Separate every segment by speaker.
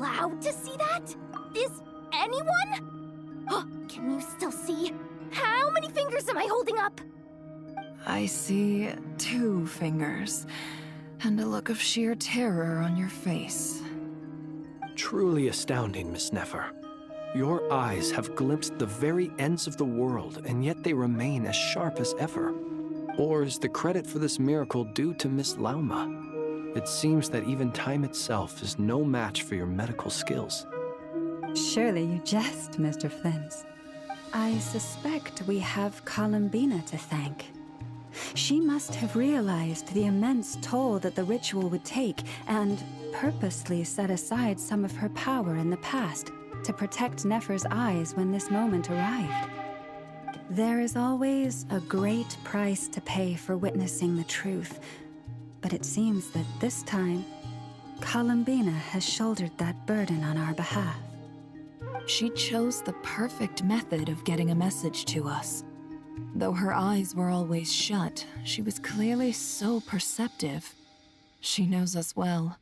Speaker 1: allowed to see that? Is anyone? Oh, can you still see? How many fingers am I holding up?
Speaker 2: I see 2 fingers, and a look of sheer terror on your face.
Speaker 3: Truly astounding, Miss Nefer. Your eyes have glimpsed the very ends of the world, and yet they remain as sharp as ever. Or is the credit for this miracle due to Miss Lauma? It seems that even time itself is no match for your medical skills.
Speaker 4: Surely you jest, Mr. Flint. I suspect we have Columbina to thank. She must have realized the immense toll that the ritual would take and purposely set aside some of her power in the past to protect Nefer's eyes when this moment arrived. There is always a great price to pay for witnessing the truth, but it seems that this time, Columbina has shouldered that burden on our behalf.
Speaker 2: She chose the perfect method of getting a message to us. Though her eyes were always shut, she was clearly so perceptive. She knows us well.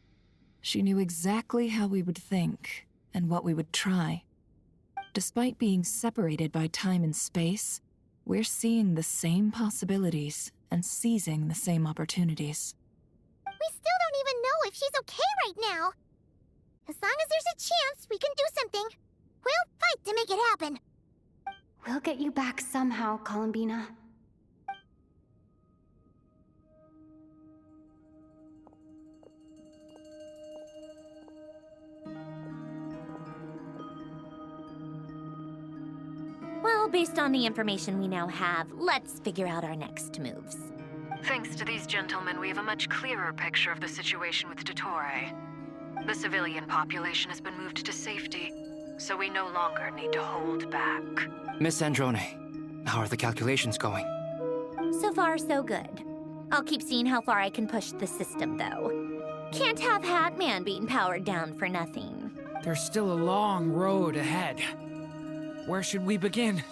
Speaker 2: She knew exactly how we would think and what we would try. Despite being separated by time and space, we're seeing the same possibilities and seizing the same opportunities.
Speaker 1: We still don't even know if she's okay right now. As long as there's a chance we can do something, we'll fight to make it happen.
Speaker 5: We'll get you back somehow, Columbina.
Speaker 1: Well, based on the information we now have, let's figure out our next moves.
Speaker 6: Thanks to these gentlemen, we have a much clearer picture of the situation with Dottore. The civilian population has been moved to safety, so we no longer need to hold back.
Speaker 7: Miss Androne, how are the calculations going?
Speaker 1: So far, so good. I'll keep seeing how far I can push the system, though. Can't have Hatman being powered down for nothing.
Speaker 8: There's still a long road ahead. Where should we begin?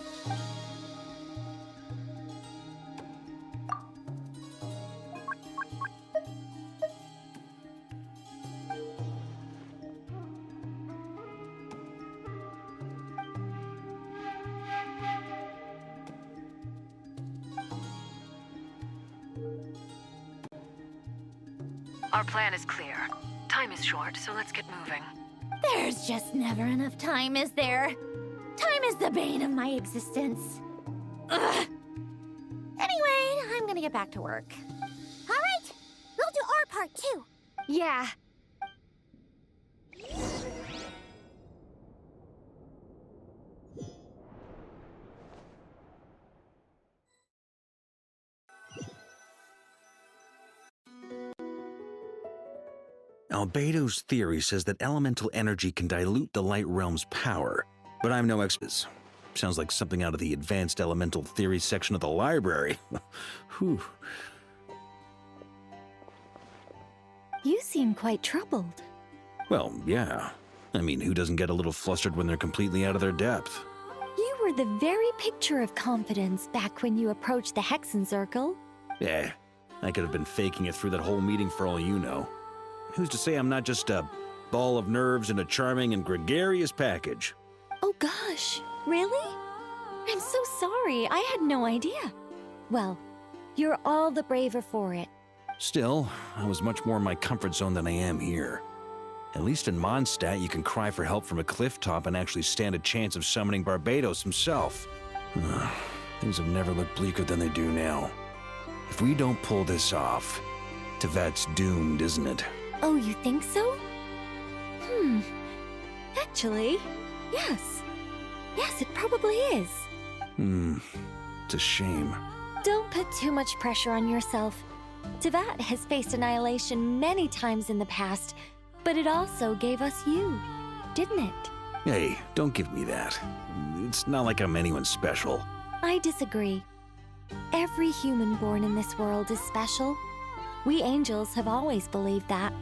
Speaker 6: Our plan is clear. Time is short, so let's get moving.
Speaker 1: There's just never enough time, is there? Time is the bane of my existence. Ugh. Anyway, I'm gonna get back to work. All right, we'll do our part too.
Speaker 5: Yeah.
Speaker 9: Albedo's theory says that elemental energy can dilute the light realm's power, but I'm no expert. Sounds like something out of the advanced elemental theory section of the library. Whew.
Speaker 5: You seem quite troubled.
Speaker 9: Well, yeah. I mean, who doesn't get a little flustered when they're completely out of their depth?
Speaker 5: You were the very picture of confidence back when you approached the Hexen Circle.
Speaker 9: Yeah, I could have been faking it through that whole meeting for all you know. Who's to say I'm not just a ball of nerves in a charming and gregarious package?
Speaker 5: Oh gosh, really? I'm so sorry, I had no idea. Well, you're all the braver for it.
Speaker 9: Still, I was much more in my comfort zone than I am here. At least in Mondstadt, you can cry for help from a cliff top and actually stand a chance of summoning Barbados himself. Things have never looked bleaker than they do now. If we don't pull this off, Tevat's doomed, isn't it?
Speaker 5: Oh, you think so? Actually, yes. Yes, it probably is.
Speaker 9: It's a shame.
Speaker 5: Don't put too much pressure on yourself. Tevat has faced annihilation many times in the past, but it also gave us you, didn't it?
Speaker 9: Hey, don't give me that. It's not like I'm anyone special.
Speaker 5: I disagree. Every human born in this world is special. We angels have always believed that.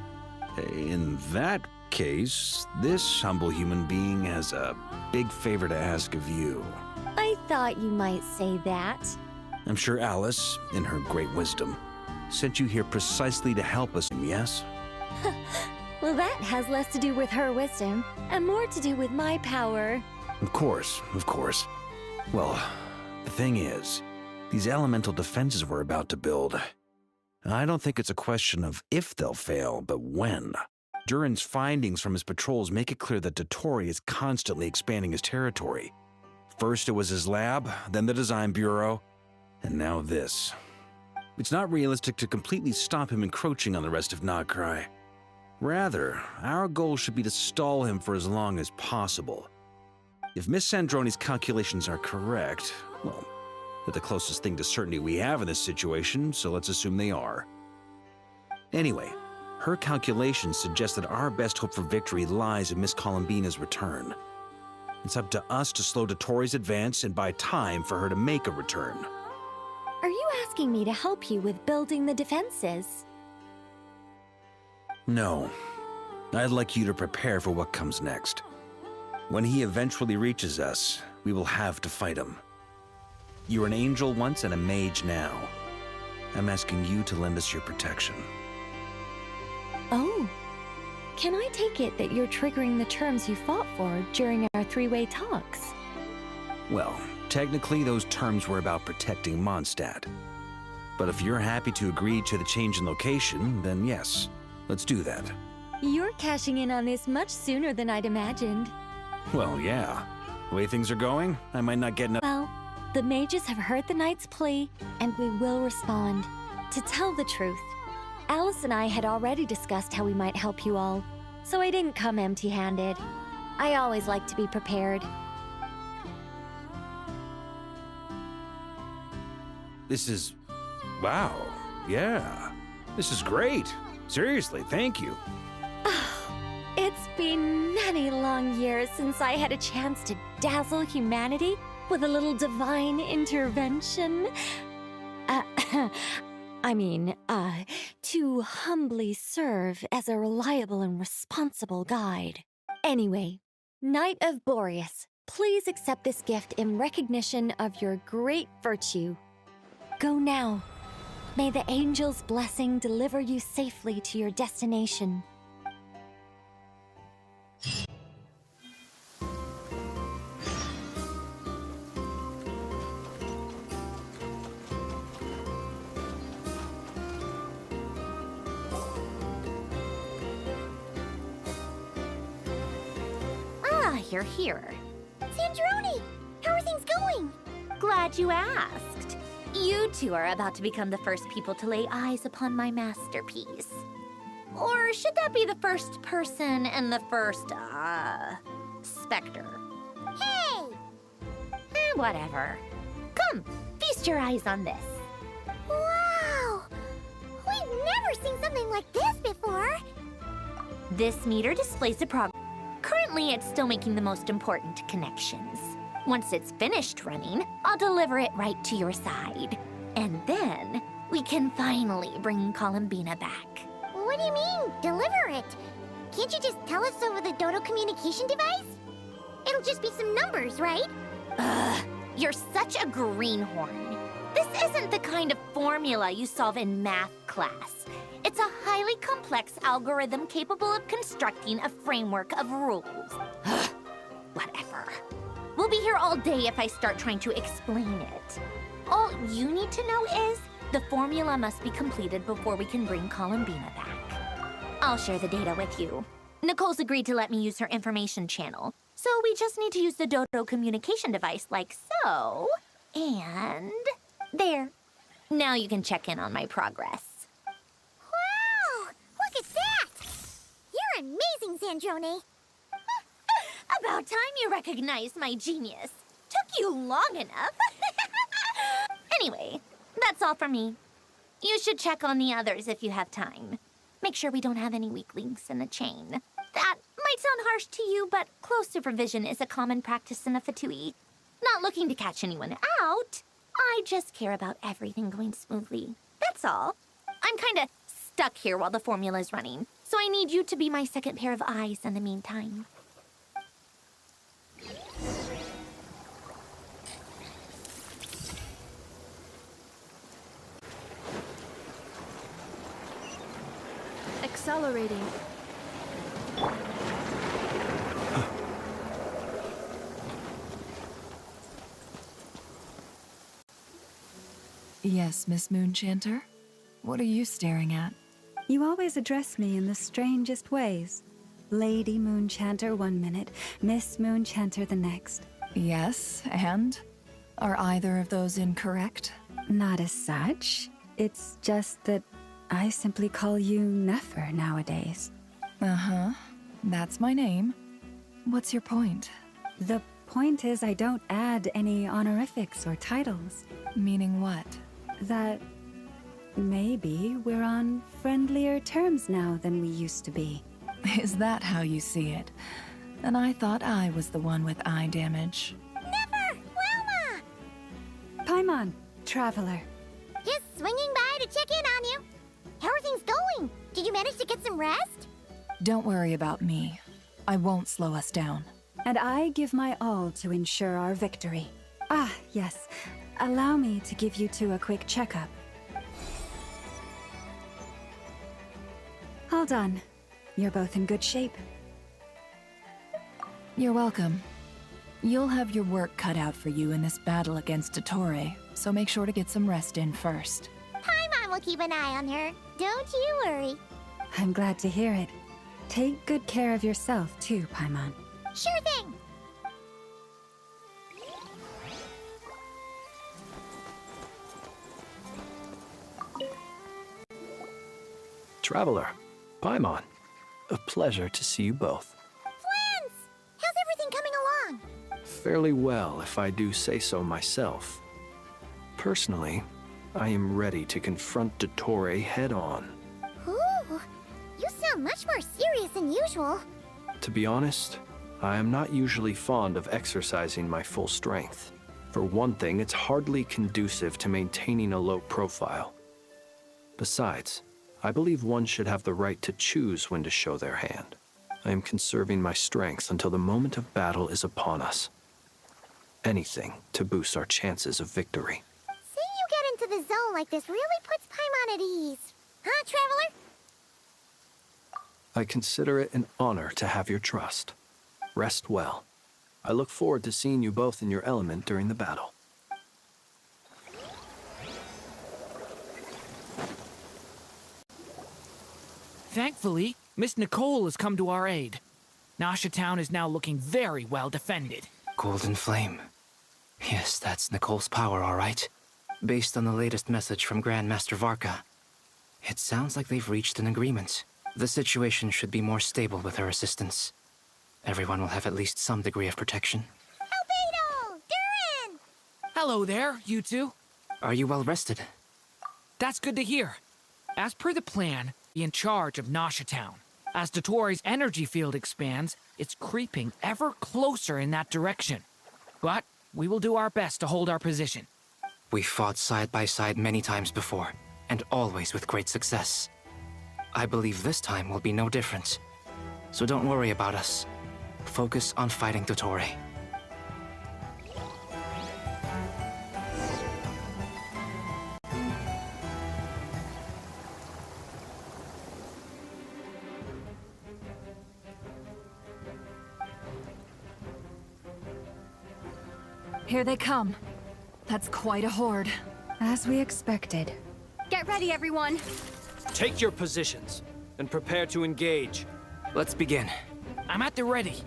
Speaker 9: In that case, this humble human being has a big favor to ask of you.
Speaker 5: I thought you might say that.
Speaker 9: I'm sure Alice, in her great wisdom, sent you here precisely to help us, yes?
Speaker 5: Well, that has less to do with her wisdom and more to do with my power.
Speaker 9: Of course, of course. Well, the thing is, these elemental defenses we're about to build, I don't think it's a question of if they'll fail, but when. Durin's findings from his patrols make it clear that Dottore is constantly expanding his territory. First it was his lab, then the design bureau, and now this. It's not realistic to completely stop him encroaching on the rest of Nagcry. Rather, our goal should be to stall him for as long as possible. If Miss Sandroni's calculations are correct, well, they're the closest thing to certainty we have in this situation, so let's assume they are. Anyway, her calculations suggest that our best hope for victory lies in Miss Columbina's return. It's up to us to slow Dottore's advance and buy time for her to make a return.
Speaker 5: Are you asking me to help you with building the defenses?
Speaker 9: No. I'd like you to prepare for what comes next. When he eventually reaches us, we will have to fight him. You were an angel once and a mage now. I'm asking you to lend us your protection.
Speaker 5: Oh. Can I take it that you're triggering the terms you fought for during our three-way talks?
Speaker 9: Well, technically those terms were about protecting Mondstadt. But if you're happy to agree to the change in location, then yes, let's do that.
Speaker 5: You're cashing in on this much sooner than I'd imagined.
Speaker 9: Well, yeah. The way things are going, I might not get
Speaker 5: Well, the mages have heard the knight's plea, and we will respond. To tell the truth, Alice and I had already discussed how we might help you all, so I didn't come empty-handed. I always like to be prepared.
Speaker 9: This is... wow. Yeah. This is great. Seriously, thank you.
Speaker 5: It's been many long years since I had a chance to dazzle humanity with a little divine intervention. To humbly serve as a reliable and responsible guide. Anyway, Knight of Boreas, please accept this gift in recognition of your great virtue. Go now. May the angel's blessing deliver you safely to your destination.
Speaker 1: You're here.
Speaker 10: Sandroni! How are things going?
Speaker 1: Glad you asked. You two are about to become the first people to lay eyes upon my masterpiece. Or should that be the first person and the first, specter?
Speaker 10: Hey!
Speaker 1: Whatever. Come, feast your eyes on this.
Speaker 10: Wow! We've never seen something like this before!
Speaker 1: This meter displays the progress. Currently, it's still making the most important connections. Once it's finished running, I'll deliver it right to your side. And then, we can finally bring Columbina back.
Speaker 10: What do you mean, deliver it? Can't you just tell us over the Dodo communication device? It'll just be some numbers, right?
Speaker 1: Ugh, you're such a greenhorn. This isn't the kind of formula you solve in math class. It's a highly complex algorithm capable of constructing a framework of rules. Whatever. We'll be here all day if I start trying to explain it. All you need to know is the formula must be completed before we can bring Columbina back. I'll share the data with you. Nicole's agreed to let me use her information channel, so we just need to use the Dodo communication device like so. And there. Now you can check in on my progress.
Speaker 10: Wow! Look at that! You're amazing, Sandroni.
Speaker 1: About time you recognized my genius. Took you long enough. Anyway, that's all for me. You should check on the others if you have time. Make sure we don't have any weak links in the chain. That might sound harsh to you, but close supervision is a common practice in a Fatui. Not looking to catch anyone out. I just care about everything going smoothly. That's all. I'm kinda stuck here while the formula's running, so I need you to be my second pair of eyes in the meantime.
Speaker 11: Accelerating.
Speaker 2: Yes, Miss Moonchanter? What are you staring at?
Speaker 4: You always address me in the strangest ways. Lady Moonchanter one minute, Miss Moonchanter the next.
Speaker 2: Yes, and? Are either of those incorrect?
Speaker 4: Not as such. It's just that I simply call you Nefer nowadays.
Speaker 2: Uh-huh. That's my name. What's your point?
Speaker 4: The point is I don't add any honorifics or titles.
Speaker 2: Meaning what?
Speaker 4: That maybe we're on friendlier terms now than we used to be.
Speaker 2: Is that how you see it? And I thought I was the one with eye damage.
Speaker 10: Never! Wilma!
Speaker 4: Paimon, traveler.
Speaker 10: Just swinging by to check in on you. How are things going? Did you manage to get some rest?
Speaker 2: Don't worry about me. I won't slow us down.
Speaker 4: And I give my all to ensure our victory. Ah, yes. Allow me to give you two a quick checkup. All done. You're both in good shape.
Speaker 2: You're welcome. You'll have your work cut out for you in this battle against Dottore, so make sure to get some rest in first.
Speaker 10: Paimon will keep an eye on her. Don't you worry.
Speaker 4: I'm glad to hear it. Take good care of yourself, too, Paimon.
Speaker 10: Sure thing.
Speaker 3: Traveler, Paimon, a pleasure to see you both.
Speaker 10: Flans! How's everything coming along?
Speaker 3: Fairly well, if I do say so myself. Personally, I am ready to confront Dottore head-on.
Speaker 10: Ooh, you sound much more serious than usual.
Speaker 3: To be honest, I am not usually fond of exercising my full strength. For one thing, it's hardly conducive to maintaining a low profile. Besides, I believe one should have the right to choose when to show their hand. I am conserving my strength until the moment of battle is upon us. Anything to boost our chances of victory.
Speaker 10: Seeing you get into the zone like this really puts Paimon at ease. Huh, Traveler?
Speaker 3: I consider it an honor to have your trust. Rest well. I look forward to seeing you both in your element during the battle.
Speaker 8: Thankfully, Miss Nicole has come to our aid. Nasha Town is now looking very well defended.
Speaker 7: Golden Flame. Yes, that's Nicole's power, all right. Based on the latest message from Grandmaster Varka, it sounds like they've reached an agreement. The situation should be more stable with her assistance. Everyone will have at least some degree of protection.
Speaker 10: Albedo! Durin!
Speaker 8: Hello there, you two.
Speaker 7: Are you well rested?
Speaker 8: That's good to hear. As per the plan, be in charge of Nasha Town. As Dottore's energy field expands, it's creeping ever closer in that direction. But we will do our best to hold our position.
Speaker 7: We've fought side by side many times before, and always with great success. I believe this time will be no different. So don't worry about us. Focus on fighting Dottore.
Speaker 2: Here they come. That's quite a horde.
Speaker 4: As we expected.
Speaker 5: Get ready, everyone.
Speaker 3: Take your positions and prepare to engage.
Speaker 7: Let's begin.
Speaker 8: I'm at the ready.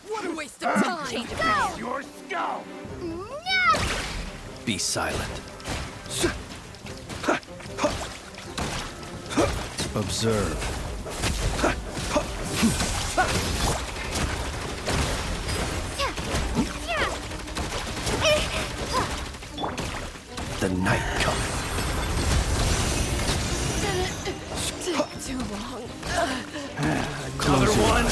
Speaker 2: What a waste of time!
Speaker 10: Go!
Speaker 11: Your skull!
Speaker 10: No!
Speaker 3: Be silent. Observe. The night cometh.
Speaker 2: Too long.
Speaker 11: Another one!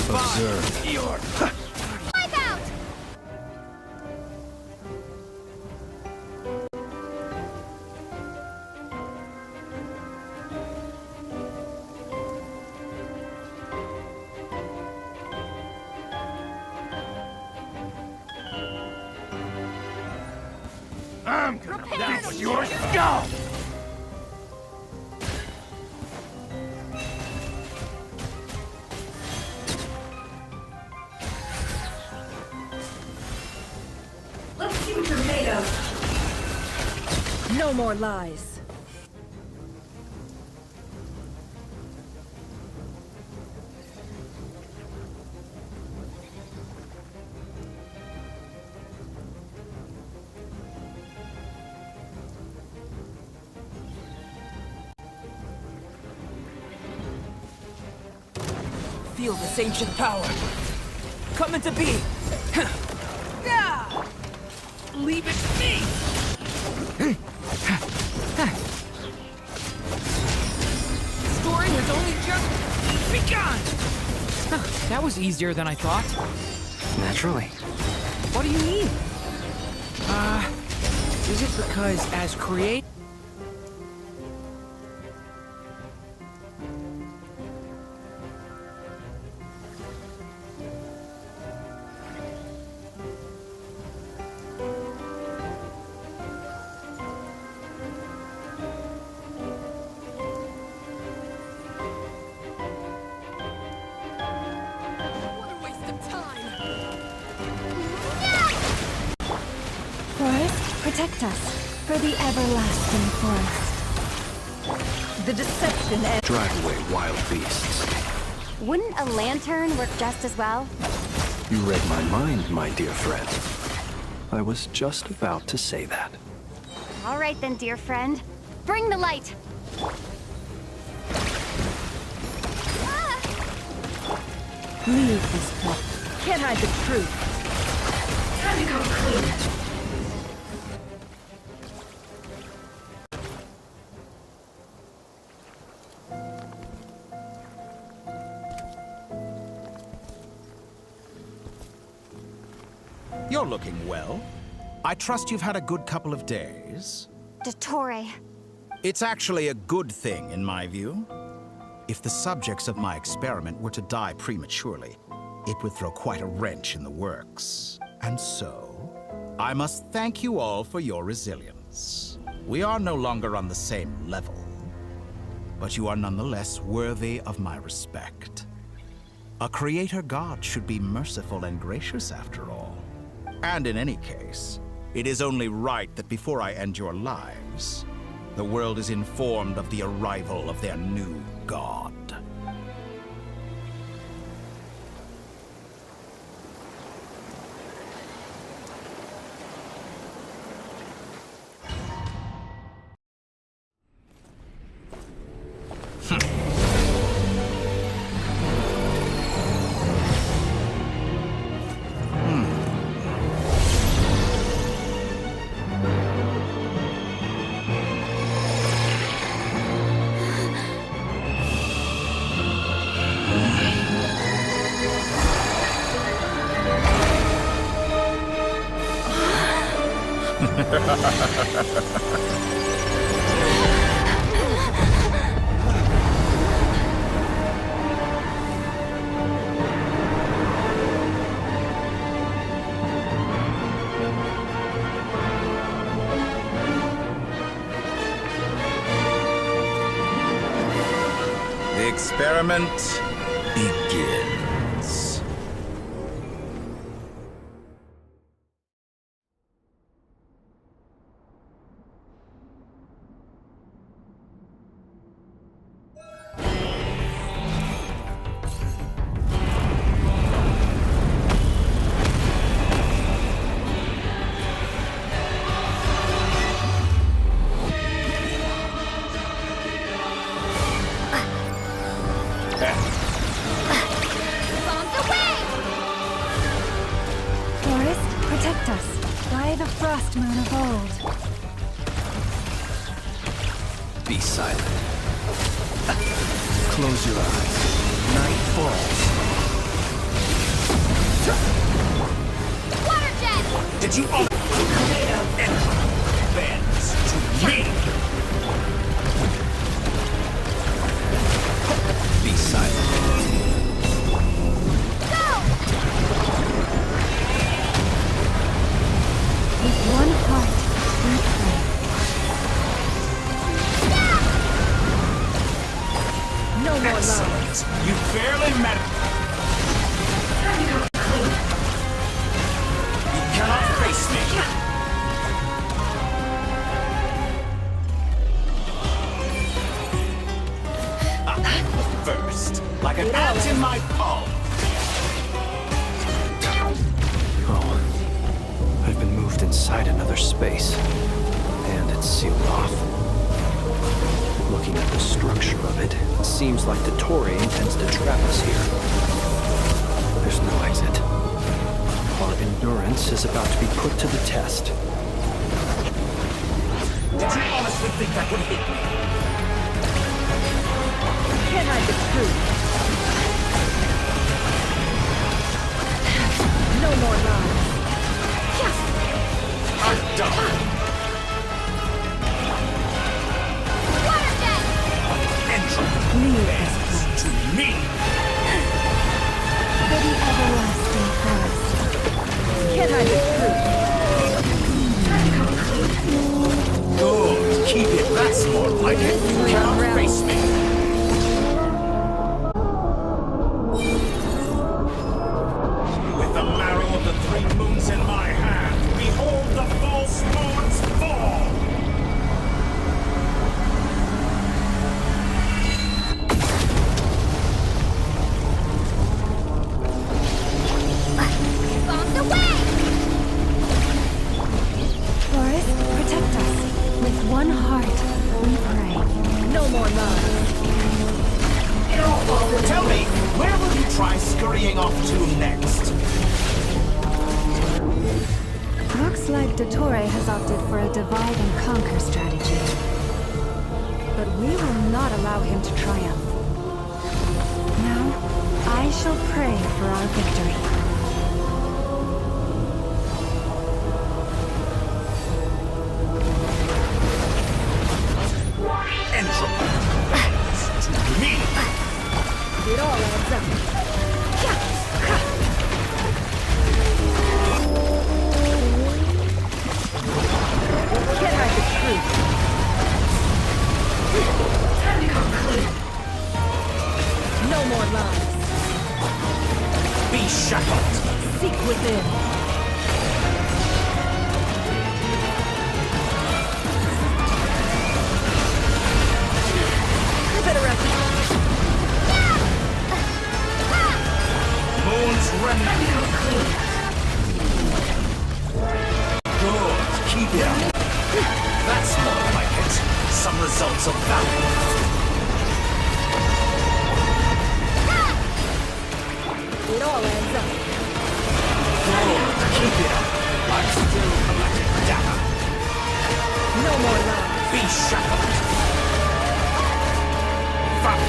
Speaker 3: Observe.
Speaker 11: Your...
Speaker 10: Wipe out!
Speaker 11: That was yours. Go!
Speaker 4: Let's see what you're made of. No more lies.
Speaker 8: Feel this ancient power. Coming to be. Leave it to me! Story has only just begun! That was easier than I thought.
Speaker 7: Naturally.
Speaker 8: What do you mean? Is it because as create...
Speaker 4: Protect us for the everlasting forest. The deception and
Speaker 3: Drive away, wild beasts.
Speaker 5: Wouldn't a lantern work just as well?
Speaker 3: You read my mind, my dear friend. I was just about to say that.
Speaker 5: All right then, dear friend. Bring the light!
Speaker 4: leave this place. Can't hide the truth. Time to come clean.
Speaker 12: You're looking well. I trust you've had a good couple of days.
Speaker 5: Dottore.
Speaker 12: It's actually a good thing, in my view. If the subjects of my experiment were to die prematurely, it would throw quite a wrench in the works. And so, I must thank you all for your resilience. We are no longer on the same level, but you are nonetheless worthy of my respect. A creator god should be merciful and gracious after all. And in any case, it is only right that before I end your lives, the world is informed of the arrival of their new god. The experiment begins.
Speaker 4: Protect us by the frost moon of old.
Speaker 3: Be silent. Close your eyes. Night falls.
Speaker 10: Water jet!
Speaker 11: Did you all bends to me?
Speaker 3: Be silent.
Speaker 4: With one heart, we pray.
Speaker 12: It adds in my palm.
Speaker 3: Oh, I've been moved inside another space, and it's sealed off. Looking at the structure of it, it seems like the Dottore intends to trap us here. There's no exit. Our endurance is about to be put to the test.
Speaker 11: Did you honestly think that would hit me?
Speaker 4: Can't hide the truth. No more lies.
Speaker 11: I'm done.
Speaker 4: Leave this place.
Speaker 11: To me.
Speaker 4: For the everlasting forest. Can't hide the truth.
Speaker 11: Good. Keep it. That's more like it. You cannot face me. With the marrow of the 3 moons in my hand, behold the false moons fall.
Speaker 10: Bombs away!
Speaker 4: Forest, protect us. With one heart, we pray. No more lies.
Speaker 11: Tell me, where will you try scurrying off to next?
Speaker 4: Looks like Dottore has opted for a divide and conquer strategy. But we will not allow him to triumph. Now, I shall pray for our victory.
Speaker 11: Entropy. To me.
Speaker 4: It all adds up. Can't hide the truth. No more lies.
Speaker 11: Be shackled.
Speaker 4: Seek within. Better wrap it up.
Speaker 11: Moon's remnant. Good. Keep it up. That's more like it. Some results of value.
Speaker 4: It all adds up.
Speaker 11: Good. Keep it up. I'm still collecting data.
Speaker 4: No more lies.
Speaker 11: Be shackled. Found.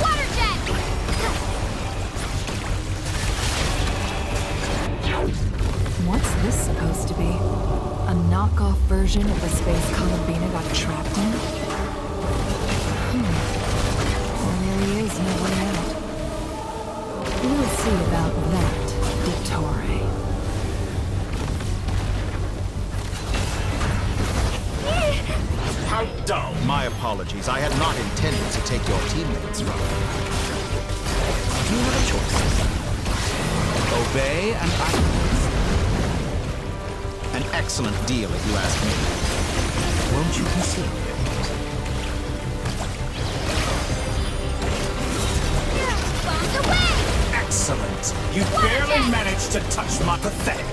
Speaker 10: Water jet!
Speaker 2: What's this supposed to be? A knockoff version of the space Columbina got trapped in? There really is no way out. We'll see about that, Dottore.
Speaker 12: How dull. My apologies. I had not intended to take your teammates from you. You have a choice. Obey and act. An excellent deal, if you ask me. Won't you consider it?
Speaker 10: Bombs away!
Speaker 11: Excellent. You barely managed to touch my pathetic.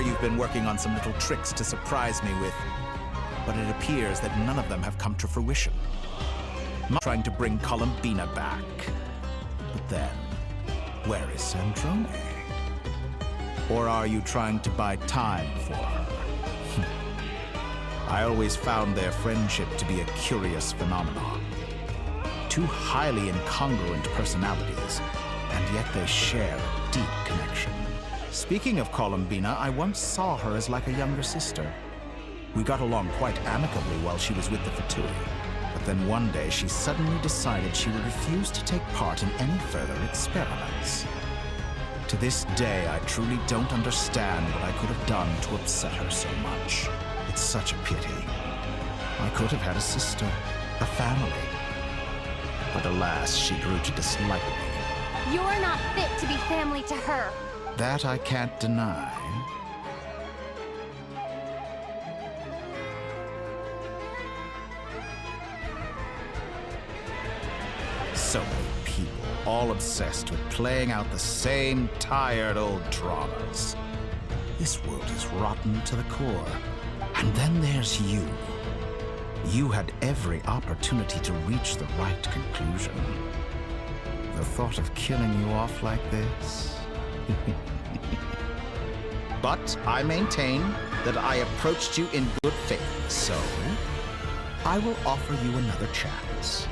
Speaker 12: You've been working on some little tricks to surprise me with, but it appears that none of them have come to fruition. I'm trying to bring Columbina back. But then, where is Sandrone? Or are you trying to buy time for her? I always found their friendship to be a curious phenomenon. Two highly incongruent personalities, and yet they share a deep connection. Speaking of Columbina, I once saw her as like a younger sister. We got along quite amicably while she was with the Fatui. But then one day she suddenly decided she would refuse to take part in any further experiments. To this day, I truly don't understand what I could have done to upset her so much. It's such a pity. I could have had a sister, a family. But alas, she grew to dislike me.
Speaker 5: You're not fit to be family to her.
Speaker 12: That I can't deny. So many people, all obsessed with playing out the same tired old dramas. This world is rotten to the core. And then there's you. You had every opportunity to reach the right conclusion. The thought of killing you off like this? But I maintain that I approached you in good faith, so I will offer you another chance.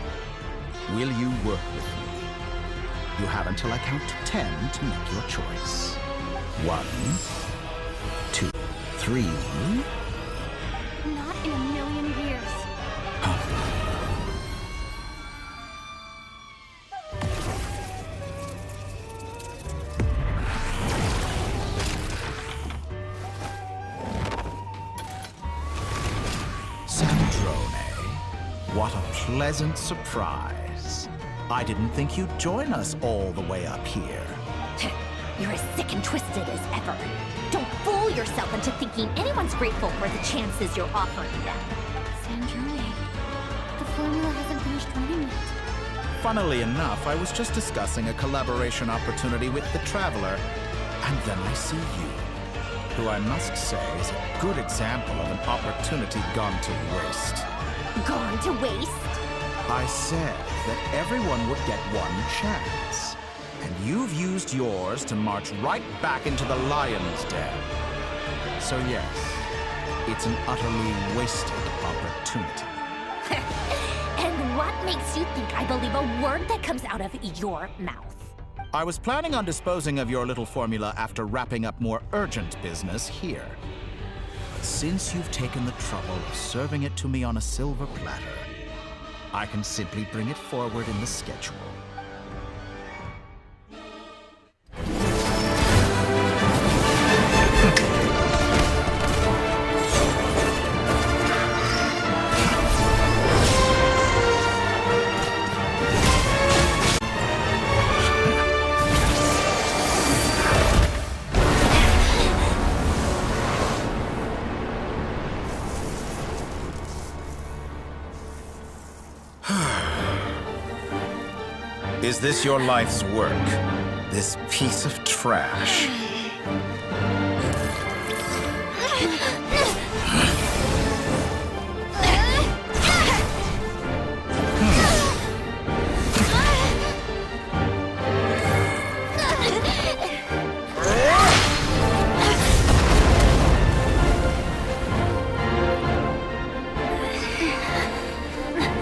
Speaker 12: Will you work with me? You have until I count to 10 to make your choice. 1, 2, 3.
Speaker 5: Not in a million years.
Speaker 12: Sandrone, what a pleasant surprise. I didn't think you'd join us all the way up here.
Speaker 1: You're as sick and twisted as ever. Don't fool yourself into thinking anyone's grateful for the chances you're offering them.
Speaker 10: Sandrone, the formula hasn't finished running yet.
Speaker 12: Funnily enough, I was just discussing a collaboration opportunity with the Traveler, and then I see you, who I must say is a good example of an opportunity gone to waste.
Speaker 1: Gone to waste?
Speaker 12: I said that everyone would get one chance, and you've used yours to march right back into the lion's den. So yes, it's an utterly wasted opportunity.
Speaker 1: And what makes you think I believe a word that comes out of your mouth?
Speaker 12: I was planning on disposing of your little formula after wrapping up more urgent business here. But since you've taken the trouble of serving it to me on a silver platter, I can simply bring it forward in the schedule. Is this your life's work? This piece of trash?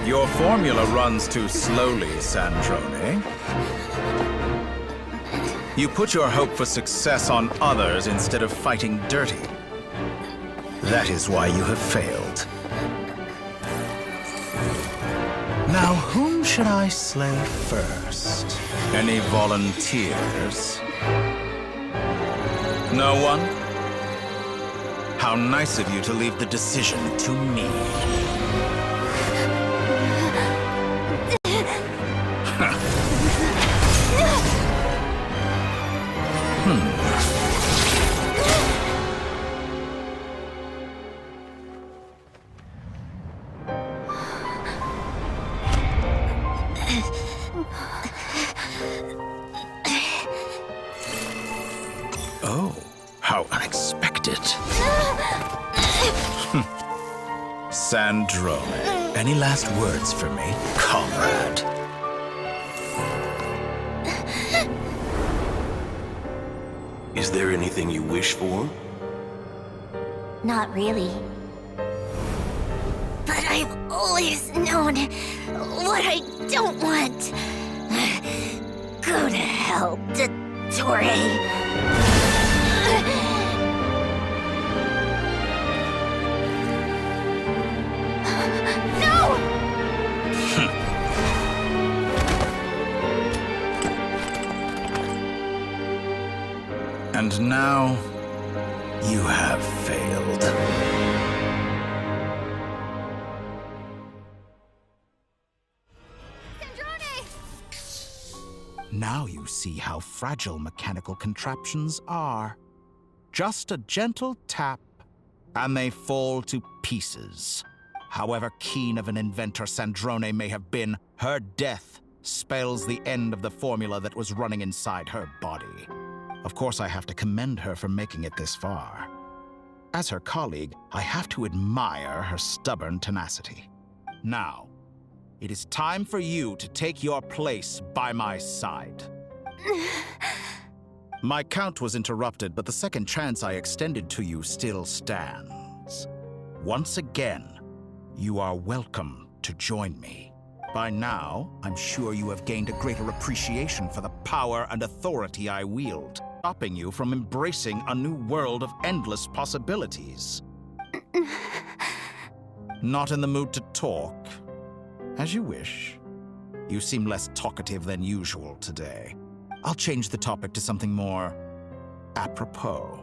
Speaker 12: Your formula runs too slowly, Sandrone. You put your hope for success on others instead of fighting dirty. That is why you have failed. Now, whom should I slay first? Any volunteers? No one? How nice of you to leave the decision to me. Oh, how unexpected. Sandrone, any last words for me, comrade?
Speaker 13: Is there anything you wish for?
Speaker 1: Not really. But I've always known what I don't want. Go to hell, Dottore.
Speaker 12: And now, you have failed. Now you see how fragile mechanical contraptions are. Just a gentle tap, and they fall to pieces. However keen of an inventor Sandrone may have been, her death spells the end of the formula that was running inside her body. Of course, I have to commend her for making it this far. As her colleague, I have to admire her stubborn tenacity. Now, it is time for you to take your place by my side. My count was interrupted, but the second chance I extended to you still stands. Once again, you are welcome to join me. By now, I'm sure you have gained a greater appreciation for the power and authority I wield, stopping you from embracing a new world of endless possibilities. Not in the mood to talk? As you wish. You seem less talkative than usual today. I'll change the topic to something more apropos.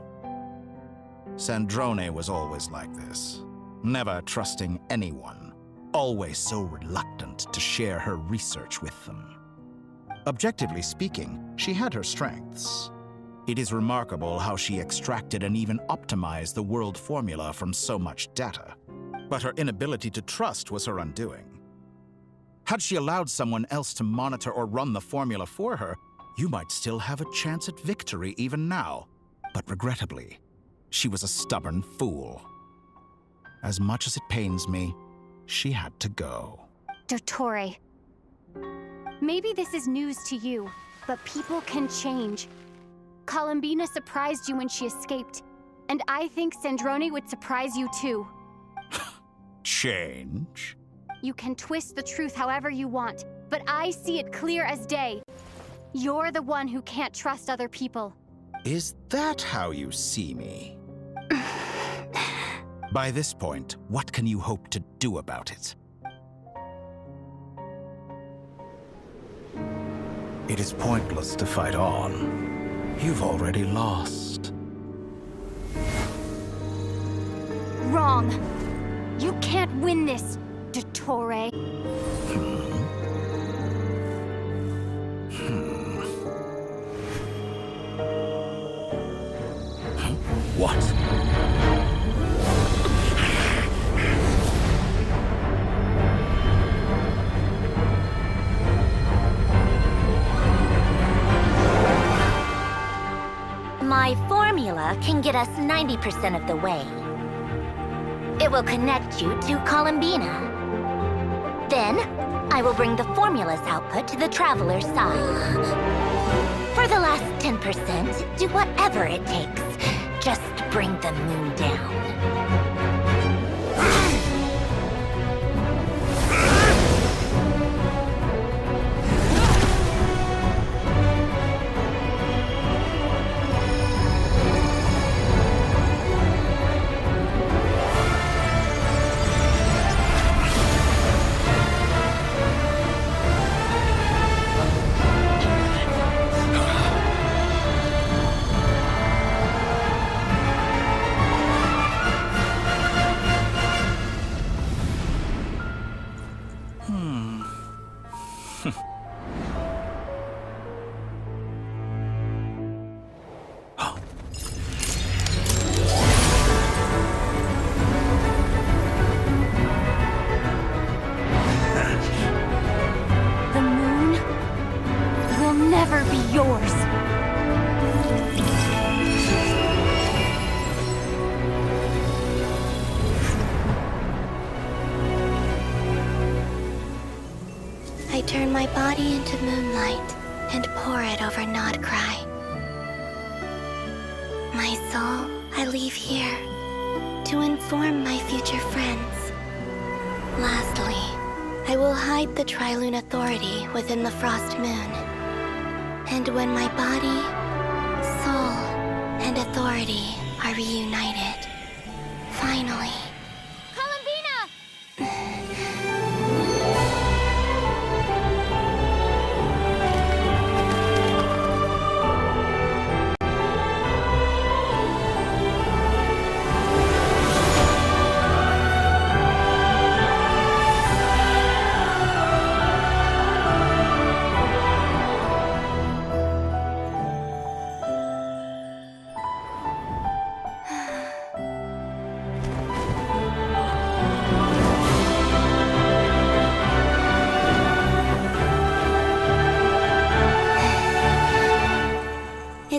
Speaker 12: Sandrone was always like this, never trusting anyone, always so reluctant to share her research with them. Objectively speaking, she had her strengths. It is remarkable how she extracted and even optimized the world formula from so much data. But her inability to trust was her undoing. Had she allowed someone else to monitor or run the formula for her, you might still have a chance at victory even now. But regrettably, she was a stubborn fool. As much as it pains me, she had to go.
Speaker 14: Dottore, maybe this is news to you, but people can change. Columbina surprised you when she escaped, and I think Sandrone would surprise you too.
Speaker 12: Change?
Speaker 14: You can twist the truth however you want, but I see it clear as day. You're the one who can't trust other people.
Speaker 12: Is that how you see me? By this point, what can you hope to do about it? It is pointless to fight on. You've already lost.
Speaker 14: Wrong. You can't win this, Dottore.
Speaker 12: What?
Speaker 10: My formula can get us 90% of the way. It will connect you to Columbina. Then, I will bring the formula's output to the Traveler's side. For the last 10%, do whatever it takes. Just bring the moon down.
Speaker 15: I turn my body into moonlight and pour it over Nodcry. My soul, I leave here to inform my future friends. Lastly, I will hide the Trilune Authority within the Frost Moon. And when my body, soul, and authority are reunited, finally...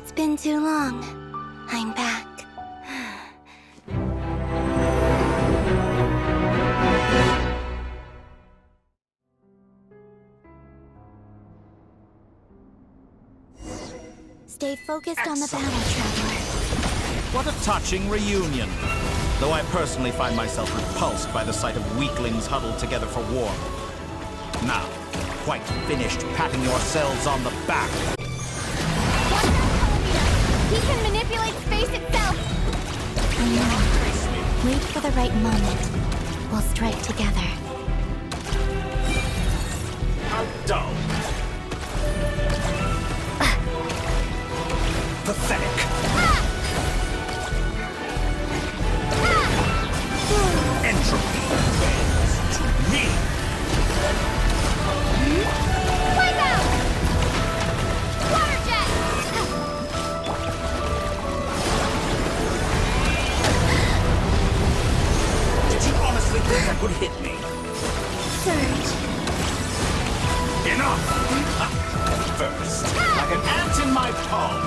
Speaker 15: It's been too long. I'm back. Stay focused on the battle, Traveler.
Speaker 12: What a touching reunion. Though I personally find myself repulsed by the sight of weaklings huddled together for war. Now, quite finished patting yourselves on the back.
Speaker 14: Watch out, Columbina! He can manipulate space itself!
Speaker 15: I know. Wait for the right moment. We'll strike together.
Speaker 11: How dull.
Speaker 12: Pathetic. Entropy bends to me.
Speaker 14: Wipe out! Water jet!
Speaker 12: Did you honestly think that would hit me?
Speaker 15: Surge.
Speaker 12: Enough! First, like an ant in my palm.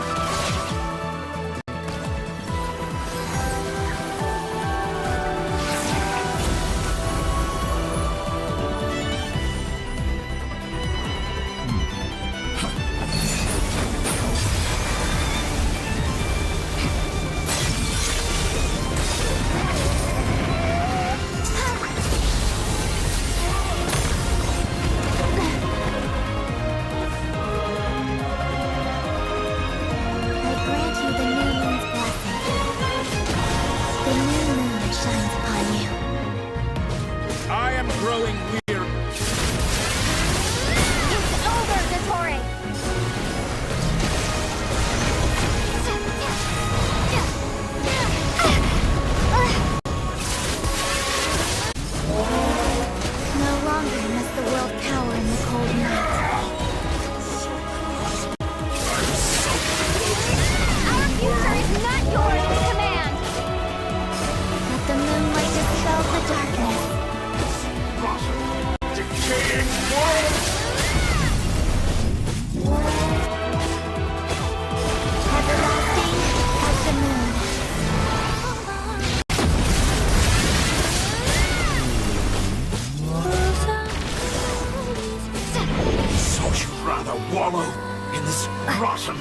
Speaker 11: Wallow in this rotten,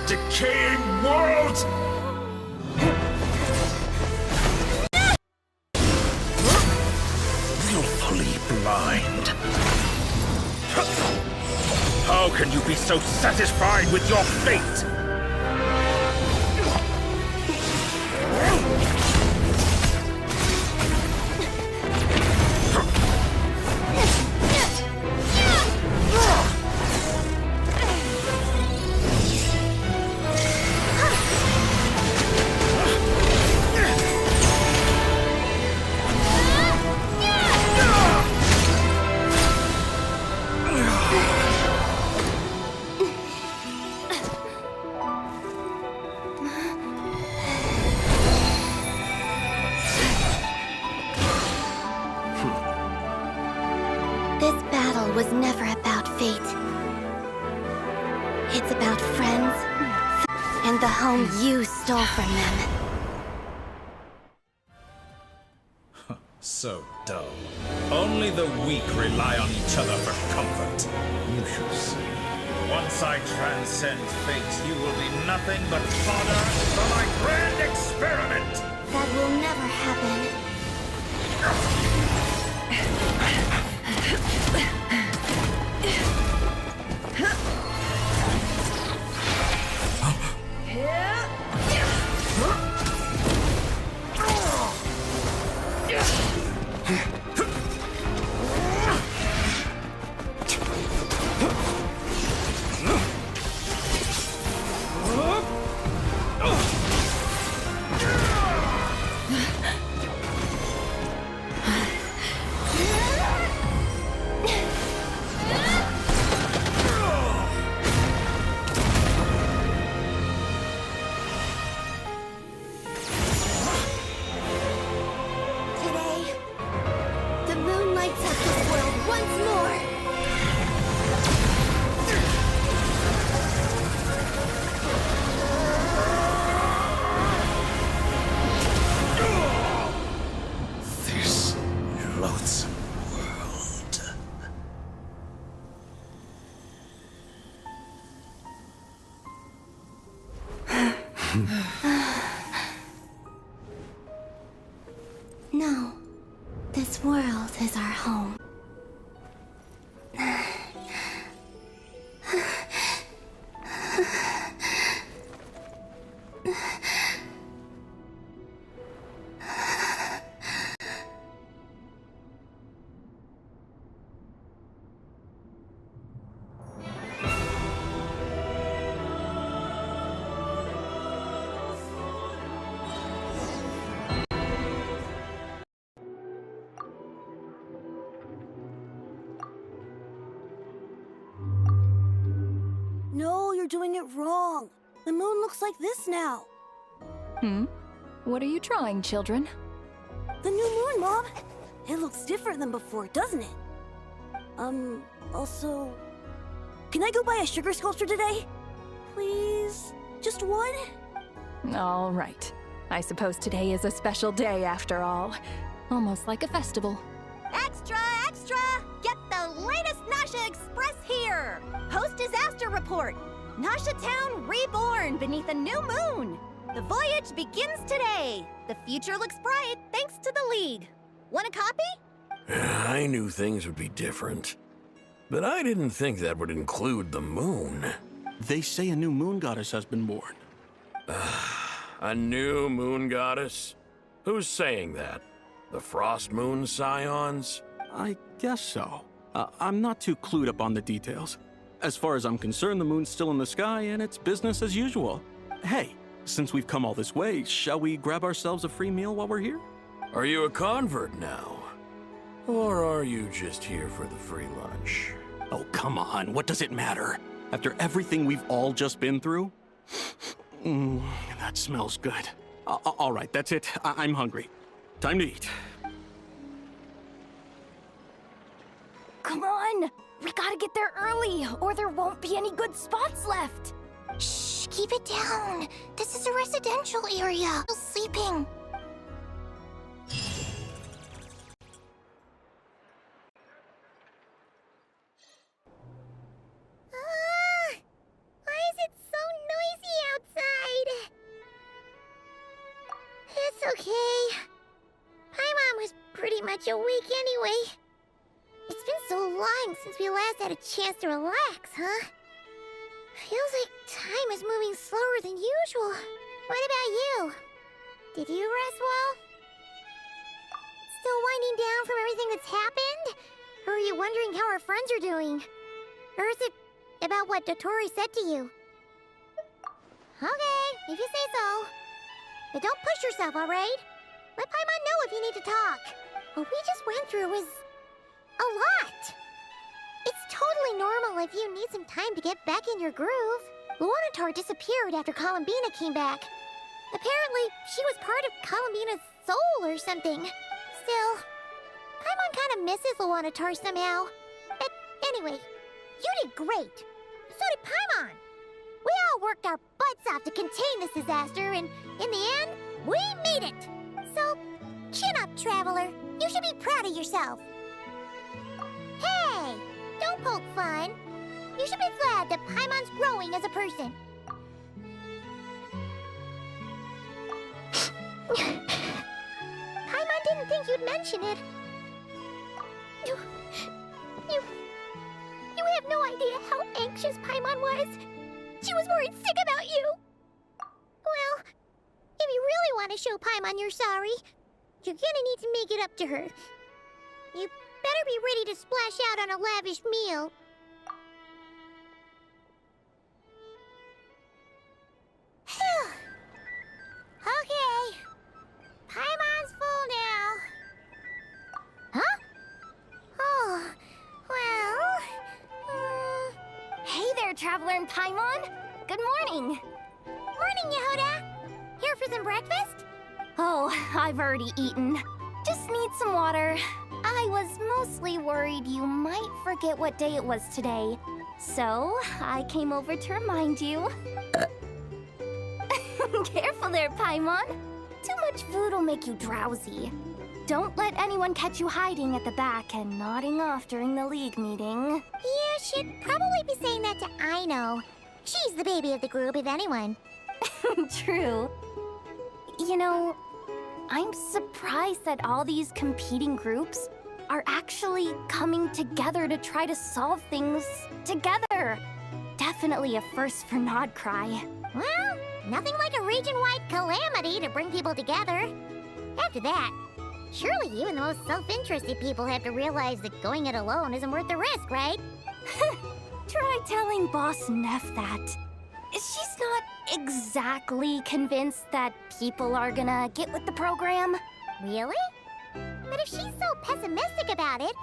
Speaker 11: decaying world! Willfully blind. How can you be so satisfied with your fate?
Speaker 15: Was never about fate. It's about friends and the home you stole from them.
Speaker 12: So dull. Only the weak rely on each other for comfort. You shall see. Once I transcend fate, you will be nothing but fodder for my grand experiment!
Speaker 15: That will never happen. No. This world is our home.
Speaker 16: No, you're doing it wrong. The moon looks like this now.
Speaker 2: What are you drawing, children?
Speaker 16: The new moon, Mom. It looks different than before, doesn't it? Also... Can I go buy a sugar sculpture today? Please? Just one?
Speaker 2: All right. I suppose today is a special day after all. Almost like a festival.
Speaker 1: Extra, extra! Get the latest Nasha Express here! Post-disaster report! Nasha Town reborn beneath a new moon! The voyage begins today! The future looks bright thanks to the League. Want a copy?
Speaker 13: I knew things would be different. But I didn't think that would include the moon.
Speaker 17: They say a new moon goddess has been born.
Speaker 13: A new moon goddess? Who's saying that? The Frost Moon Scions?
Speaker 17: I guess so. I'm not too clued up on the details. As far as I'm concerned, the moon's still in the sky and it's business as usual. Hey, since we've come all this way, shall we grab ourselves a free meal while we're here?
Speaker 13: Are you a convert now? Or are you just here for the free lunch?
Speaker 17: Oh, come on. What does it matter? After everything we've all just been through? That smells good. All right, that's it. I'm hungry. Time to eat.
Speaker 14: Come on! We gotta get there early, or there won't be any good spots left!
Speaker 15: Shh, keep it down. This is a residential area. Still sleeping.
Speaker 10: Why is it so noisy outside? It's okay. Paimon was pretty much awake anyway. It's been so long since we last had a chance to relax, huh? Feels like time is moving slower than usual. What about you? Did you rest well? Still winding down from everything that's happened? Or are you wondering how our friends are doing? Or is it about what Dotori said to you? Okay, if you say so. But don't push yourself, alright? Let Paimon know if you need to talk. What we just went through was a lot. It's totally normal if you need some time to get back in your groove. Luonatar disappeared after Columbina came back. Apparently, she was part of Columbina's soul or something. Still, Paimon kind of misses Luonatar somehow. But anyway, you did great. So did Paimon. We all worked our butts off to contain this disaster, and in the end, we made it. So, chin up, Traveler. You should be proud of yourself. Hey, don't poke fun. You should be glad that Paimon's growing as a person. Paimon didn't think you'd mention it. You have no idea how anxious Paimon was. She was worried sick about you. Well, if you really want to show Paimon you're sorry, you're gonna need to make it up to her. You better be ready to splash out on a lavish meal. Okay. Paimon's full now. Huh? Oh, well...
Speaker 14: Hey there, Traveler and Paimon! Good morning!
Speaker 10: Morning, Yehoda! Here for some breakfast?
Speaker 14: Oh, I've already eaten. Just need some water. I was mostly worried you might forget what day it was today. So, I came over to remind you. Careful there, Paimon. Too much food will make you drowsy. Don't let anyone catch you hiding at the back and nodding off during the League meeting.
Speaker 10: Yeah, she'd probably be saying that to Aino. She's the baby of the group, if anyone.
Speaker 14: True. You know, I'm surprised that all these competing groups are actually coming together to try to solve things together. Definitely a first for Nodcry.
Speaker 10: Well, nothing like a region-wide calamity to bring people together. After that, surely even the most self-interested people have to realize that going it alone isn't worth the risk, right?
Speaker 14: Try telling Boss Neff that. She's not exactly convinced that people are gonna get with the program.
Speaker 10: Really? But if she's so pessimistic about it,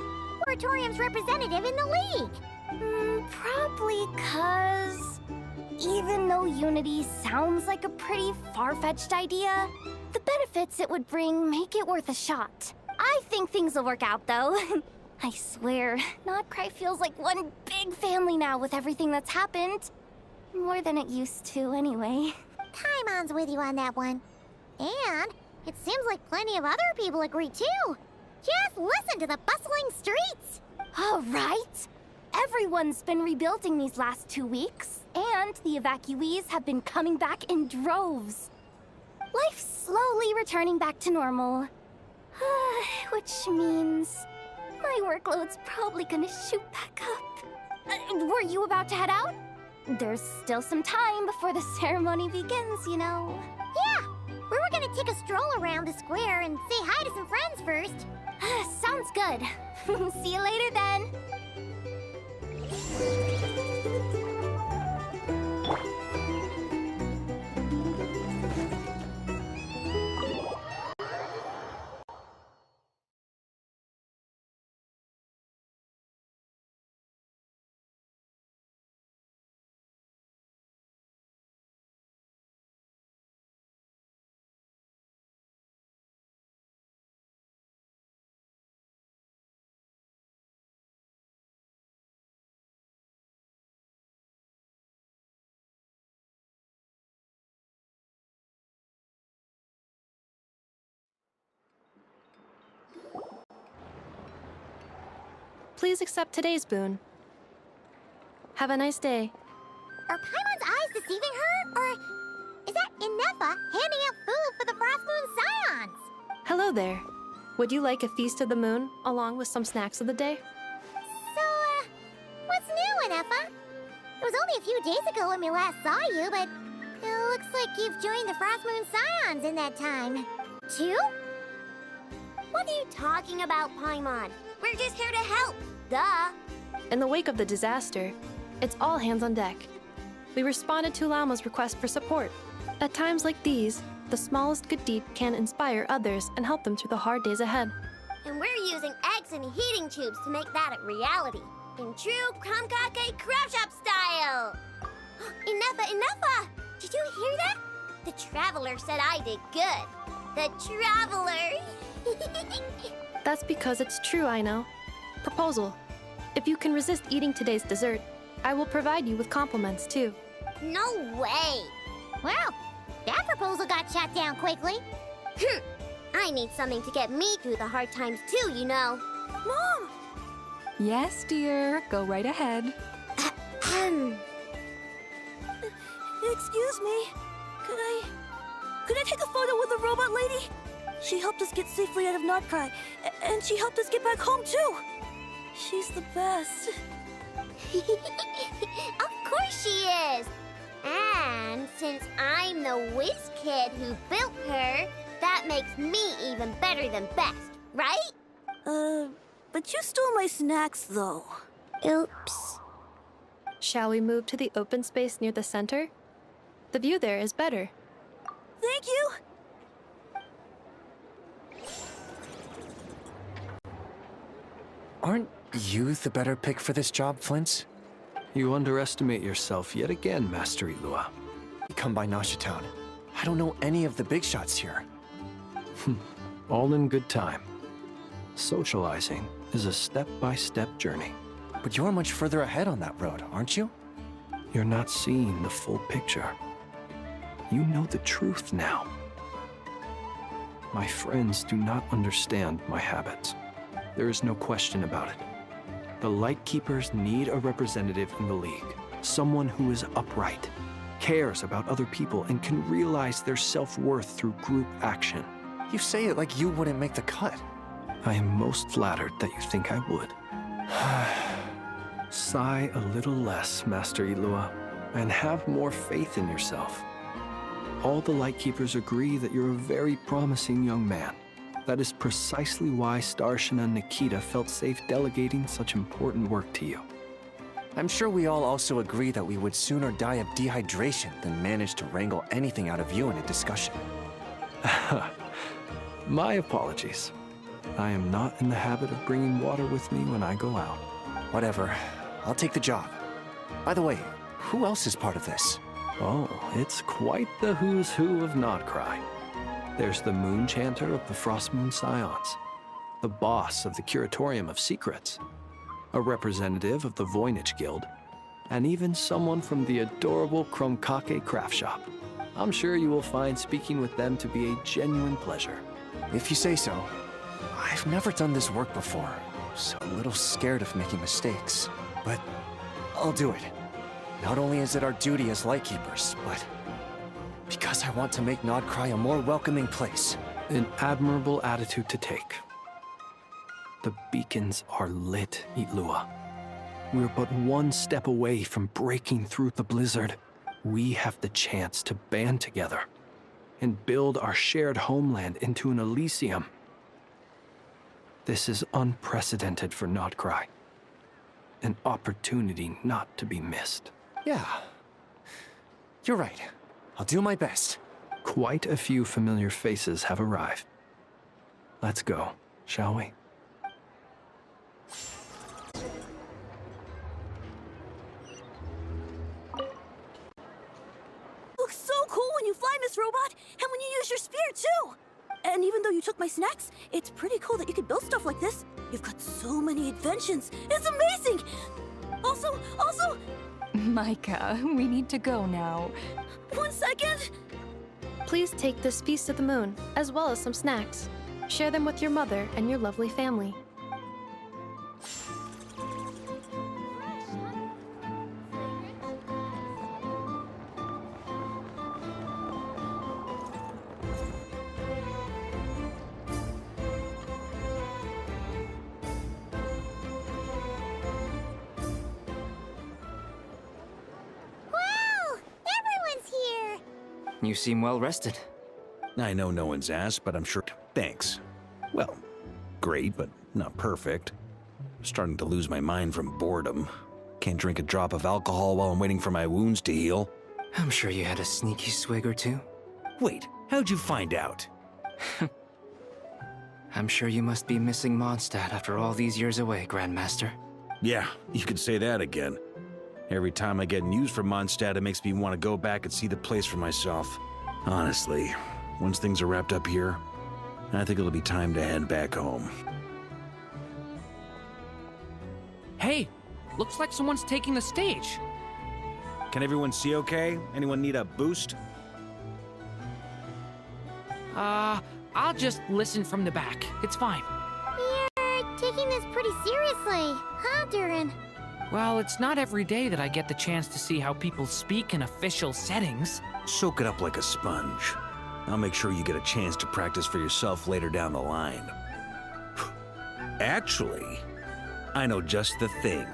Speaker 10: Moratorium's representative in the league.
Speaker 14: Probably 'cause even though Unity sounds like a pretty far-fetched idea, the benefits it would bring make it worth a shot. I think things will work out, though. I swear, Nodcry feels like one big family now with everything that's happened. More than it used to, anyway.
Speaker 10: Paimon's with you on that one. And it seems like plenty of other people agree, too. Just listen to the bustling streets.
Speaker 14: All right. Everyone's been rebuilding these last 2 weeks, and the evacuees have been coming back in droves. Life's slowly returning back to normal. Which means my workload's probably gonna shoot back up. Were you about to head out? There's still some time before the ceremony begins, you know.
Speaker 10: Yeah, we were gonna take a stroll around the square and say hi to some friends first.
Speaker 14: Sounds good. See you later then.
Speaker 18: Please accept today's boon. Have a nice day.
Speaker 10: Are Paimon's eyes deceiving her? Or is that Inefa handing out food for the Frost Moon Scions?
Speaker 18: Hello there. Would you like a feast of the moon, along with some snacks of the day?
Speaker 10: So, what's new, Inefa? It was only a few days ago when we last saw you, but it looks like you've joined the Frost Moon Scions in that time. Too?
Speaker 19: What are you talking about, Paimon? We're just here to help. Duh.
Speaker 18: In the wake of the disaster, it's all hands on deck. We responded to Llama's request for support. At times like these, the smallest good deed can inspire others and help them through the hard days ahead.
Speaker 19: And we're using eggs and heating tubes to make that a reality. In true Kromkake Crab Shop style! Inefa! Did you hear that? The Traveler said I did good. The Traveler!
Speaker 18: That's because it's true, I know. Proposal. If you can resist eating today's dessert, I will provide you with compliments, too.
Speaker 19: No way!
Speaker 10: Well, that proposal got shot down quickly.
Speaker 19: I need something to get me through the hard times, too, you know.
Speaker 4: Mom! Yes, dear. Go right ahead.
Speaker 16: Excuse me. Could I take a photo with the robot lady? She helped us get safely out of Nodcry, and she helped us get back home, too. She's the best.
Speaker 19: Of course she is! And since I'm the whiz kid who built her, that makes me even better than best, right?
Speaker 16: But you stole my snacks, though.
Speaker 19: Oops.
Speaker 18: Shall we move to the open space near the center? The view there is better.
Speaker 16: Thank you!
Speaker 3: Aren't you the better pick for this job, Flint's? You underestimate yourself yet again, Master Ilua.
Speaker 20: You come by Nashitown. I don't know any of the big shots here.
Speaker 3: All in good time. Socializing is a step-by-step journey.
Speaker 20: But you're much further ahead on that road, aren't you?
Speaker 3: You're not seeing the full picture. You know the truth now. My friends do not understand my habits. There is no question about it. The Lightkeepers need a representative in the League. Someone who is upright, cares about other people and can realize their self-worth through group action.
Speaker 20: You say it like you wouldn't make the cut.
Speaker 3: I am most flattered that you think I would. Sigh a little less, Master Ilua, and have more faith in yourself. All the Lightkeepers agree that you're a very promising young man. That is precisely why Starshina Nikita felt safe delegating such important work to you.
Speaker 20: I'm sure we all also agree that we would sooner die of dehydration than manage to wrangle anything out of you in a discussion.
Speaker 3: My apologies. I am not in the habit of bringing water with me when I go out.
Speaker 20: Whatever. I'll take the job. By the way, who else is part of this?
Speaker 3: Oh, it's quite the who's who of Nodcry. There's the Moon Chanter of the Frostmoon Scions, the boss of the Curatorium of Secrets, a representative of the Voynich Guild, and even someone from the adorable Kromkake craft shop. I'm sure you will find speaking with them to be a genuine pleasure.
Speaker 20: If you say so. I've never done this work before, so a little scared of making mistakes. But I'll do it. Not only is it our duty as Lightkeepers, but because I want to make Nodcry a more welcoming place.
Speaker 3: An admirable attitude to take. The beacons are lit, Ilua. We're but one step away from breaking through the blizzard. We have the chance to band together and build our shared homeland into an Elysium. This is unprecedented for Nodcry. An opportunity not to be missed.
Speaker 20: Yeah. You're right. I'll do my best.
Speaker 3: Quite a few familiar faces have arrived. Let's go, shall we?
Speaker 16: Looks so cool when you fly, Miss Robot, and when you use your spear, too! And even though you took my snacks, it's pretty cool that you could build stuff like this. You've got so many inventions. It's amazing! Also...
Speaker 2: Micah, we need to go now.
Speaker 16: 1 second!
Speaker 18: Please take this Feast of the Moon, as well as some snacks. Share them with your mother and your lovely family.
Speaker 7: You seem well rested.
Speaker 9: I know no one's asked, but I'm sure. Thanks. Well, great, but not perfect. I'm starting to lose my mind from boredom. Can't drink a drop of alcohol while I'm waiting for my wounds to heal.
Speaker 7: I'm sure you had a sneaky swig or two.
Speaker 9: Wait, how'd you find out?
Speaker 7: I'm sure you must be missing Mondstadt after all these years away, Grandmaster.
Speaker 9: Yeah, you could say that again. Every time I get news from Mondstadt, it makes me want to go back and see the place for myself. Honestly, once things are wrapped up here, I think it'll be time to head back home.
Speaker 8: Hey, looks like someone's taking the stage.
Speaker 9: Can everyone see okay? Anyone need a boost?
Speaker 8: I'll just listen from the back. It's fine.
Speaker 19: You're taking this pretty seriously, huh, Durin?
Speaker 8: Well, it's not every day that I get the chance to see how people speak in official settings.
Speaker 9: Soak it up like a sponge. I'll make sure you get a chance to practice for yourself later down the line. Actually, I know just the thing.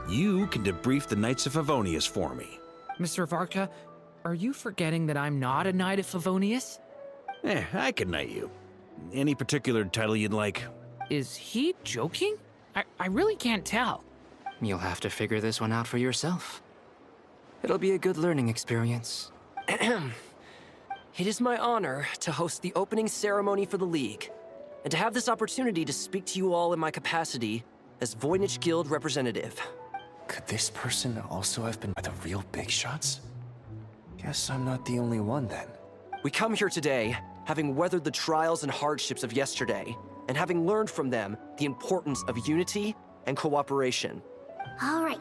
Speaker 9: You can debrief the Knights of Favonius for me.
Speaker 8: Mr. Varka, are you forgetting that I'm not a Knight of Favonius?
Speaker 9: I can knight you. Any particular title you'd like?
Speaker 8: Is he joking? I really can't tell.
Speaker 7: You'll have to figure this one out for yourself. It'll be a good learning experience.
Speaker 21: It is my honor to host the opening ceremony for the League, and to have this opportunity to speak to you all in my capacity as Voynich Guild representative.
Speaker 20: Could this person also have been by the real big shots? Guess I'm not the only one then.
Speaker 21: We come here today, having weathered the trials and hardships of yesterday, and having learned from them the importance of unity and cooperation.
Speaker 10: All right,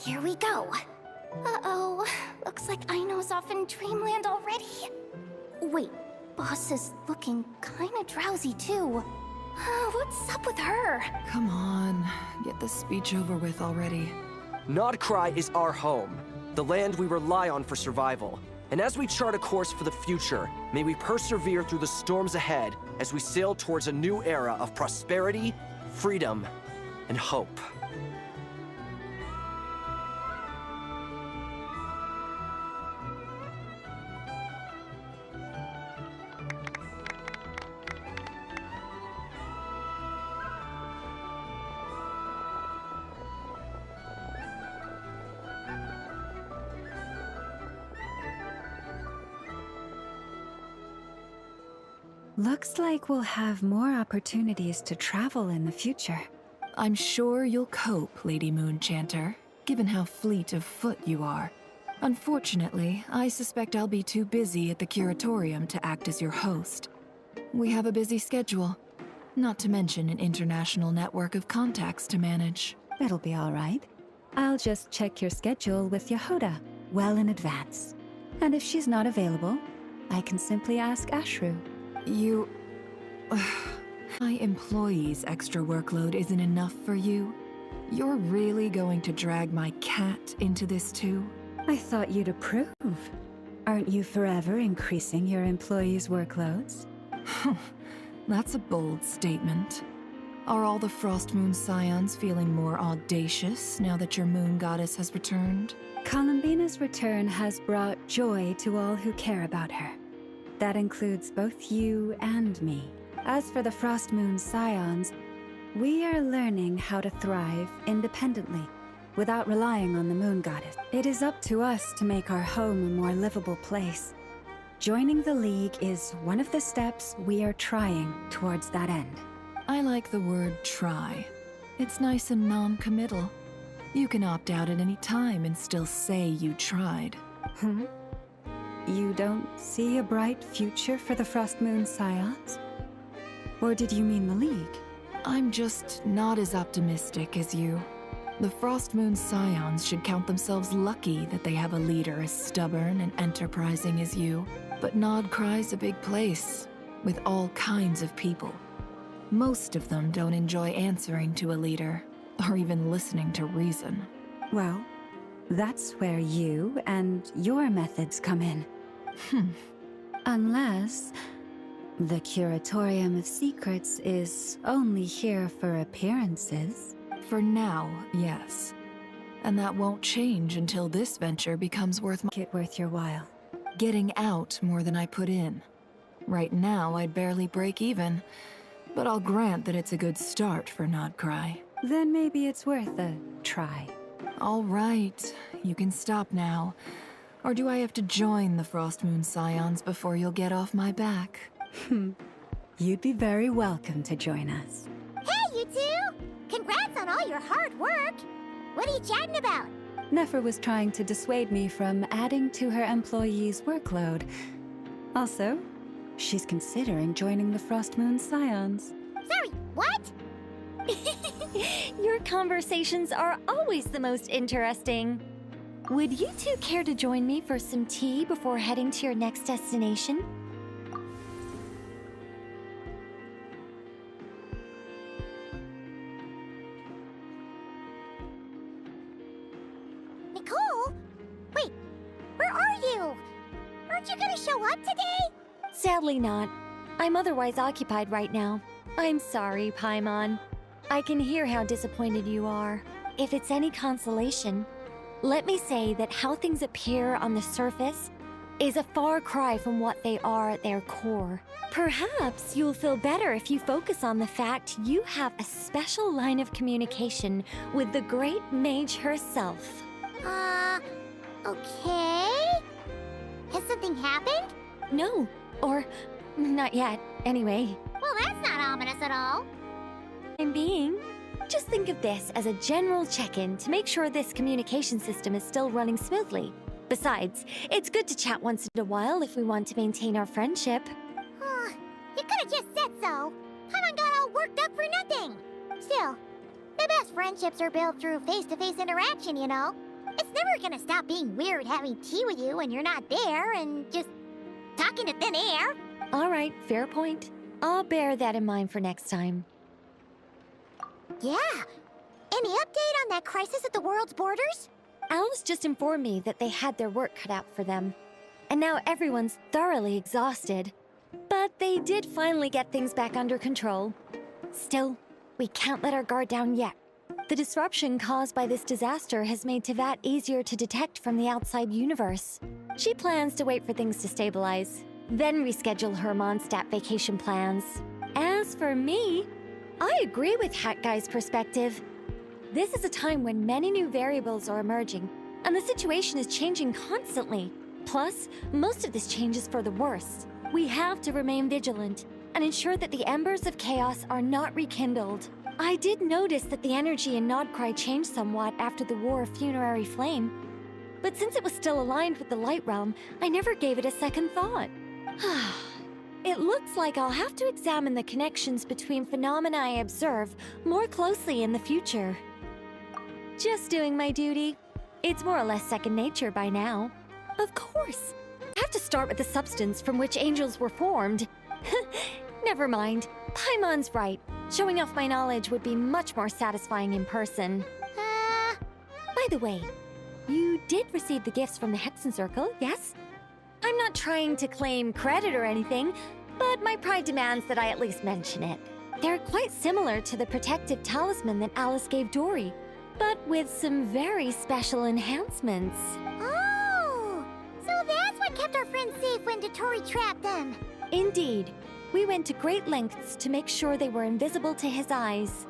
Speaker 10: here we go. Uh-oh, looks like Aino's off in Dreamland already. Wait, Boss is looking kinda drowsy too. What's up with her?
Speaker 2: Come on, get this speech over with already.
Speaker 21: Nodcry is our home, the land we rely on for survival. And as we chart a course for the future, may we persevere through the storms ahead as we sail towards a new era of prosperity, freedom, and hope.
Speaker 4: Looks like we'll have more opportunities to travel in the future.
Speaker 2: I'm sure you'll cope, Lady Moonchanter, given how fleet of foot you are. Unfortunately, I suspect I'll be too busy at the Curatorium to act as your host. We have a busy schedule, not to mention an international network of contacts to manage.
Speaker 4: It'll be all right. I'll just check your schedule with Yehoda well in advance. And if she's not available, I can simply ask Ashru.
Speaker 2: My employees' extra workload isn't enough for you. You're really going to drag my cat into this too?
Speaker 4: I thought you'd approve. Aren't you forever increasing your employees' workloads?
Speaker 2: That's a bold statement. Are all the Frostmoon Scions feeling more audacious now that your moon goddess has returned?
Speaker 4: Columbina's return has brought joy to all who care about her. That includes both you and me. As for the Frostmoon Scions, we are learning how to thrive independently, without relying on the moon goddess. It is up to us to make our home a more livable place. Joining the League is one of the steps we are trying towards that end.
Speaker 2: I like the word try. It's nice and non-committal. You can opt out at any time and still say you tried.
Speaker 4: You don't see a bright future for the Frostmoon Scions? Or did you mean the League?
Speaker 2: I'm just not as optimistic as you. The Frostmoon Scions should count themselves lucky that they have a leader as stubborn and enterprising as you. But Nodcry's a big place, with all kinds of people. Most of them don't enjoy answering to a leader, or even listening to reason.
Speaker 4: Well, that's where you and your methods come in. Unless the Curatorium of Secrets is only here for appearances.
Speaker 2: For now, yes. And that won't change until this venture becomes worth
Speaker 4: your while.
Speaker 2: Getting out more than I put in. Right now, I'd barely break even, but I'll grant that it's a good start for Nodcry.
Speaker 4: Then maybe it's worth a try.
Speaker 2: All right, you can stop now. Or do I have to join the Frostmoon Scions before you'll get off my back?
Speaker 4: You'd be very welcome to join us.
Speaker 19: Hey, you two! Congrats on all your hard work! What are you chatting about?
Speaker 4: Nefer was trying to dissuade me from adding to her employees' workload. Also, she's considering joining the Frostmoon Scions.
Speaker 19: Sorry, what?
Speaker 5: Your conversations are always the most interesting. Would you two care to join me for some tea before heading to your next destination?
Speaker 19: Nicole? Wait, where are you? Aren't you gonna show up today?
Speaker 5: Sadly not. I'm otherwise occupied right now. I'm sorry, Paimon. I can hear how disappointed you are. If it's any consolation, let me say that how things appear on the surface is a far cry from what they are at their core. Perhaps you'll feel better if you focus on the fact you have a special line of communication with the great mage herself.
Speaker 19: Okay? Has something happened?
Speaker 5: No, or not yet, anyway.
Speaker 19: Well, that's not ominous at all.
Speaker 5: I'm being. Just think of this as a general check-in to make sure this communication system is still running smoothly. Besides, it's good to chat once in a while if we want to maintain our friendship.
Speaker 19: You could have just said so. Paimon got all worked up for nothing. Still, the best friendships are built through face-to-face interaction, you know. It's never gonna stop being weird having tea with you when you're not there and just talking to thin air.
Speaker 5: All right, fair point. I'll bear that in mind for next time.
Speaker 19: Yeah. Any update on that crisis at the world's borders?
Speaker 5: Alice just informed me that they had their work cut out for them. And now everyone's thoroughly exhausted. But they did finally get things back under control. Still, we can't let our guard down yet. The disruption caused by this disaster has made Teyvat easier to detect from the outside universe. She plans to wait for things to stabilize, then reschedule her Mondstadt vacation plans. As for me, I agree with Hat Guy's perspective. This is a time when many new variables are emerging, and the situation is changing constantly. Plus, most of this change is for the worse. We have to remain vigilant and ensure that the embers of chaos are not rekindled. I did notice that the energy in Nodcry changed somewhat after the War of Funerary Flame. But since it was still aligned with the Light Realm, I never gave it a second thought. It looks like I'll have to examine the connections between phenomena I observe more closely in the future. Just doing my duty. It's more or less second nature by now. Of course. I have to start with the substance from which angels were formed. Never mind. Paimon's right. Showing off my knowledge would be much more satisfying in person. By the way, you did receive the gifts from the Hexen Circle, yes? I'm not trying to claim credit or anything, but my pride demands that I at least mention it. They're quite similar to the protective talisman that Alice gave Dory, but with some very special enhancements.
Speaker 19: Oh! So that's what kept our friends safe when Dotori trapped them.
Speaker 5: Indeed. We went to great lengths to make sure they were invisible to his eyes.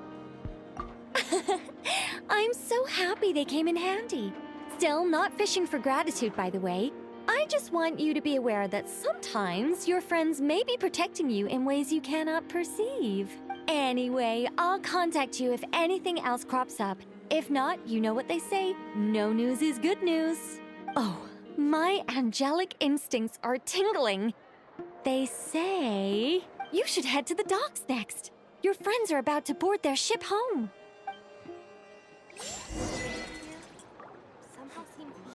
Speaker 5: I'm so happy they came in handy. Still, not fishing for gratitude, by the way. I just want you to be aware that sometimes your friends may be protecting you in ways you cannot perceive. Anyway, I'll contact you if anything else crops up. If not, you know what they say, no news is good news. Oh, my angelic instincts are tingling. They say you should head to the docks next. Your friends are about to board their ship home.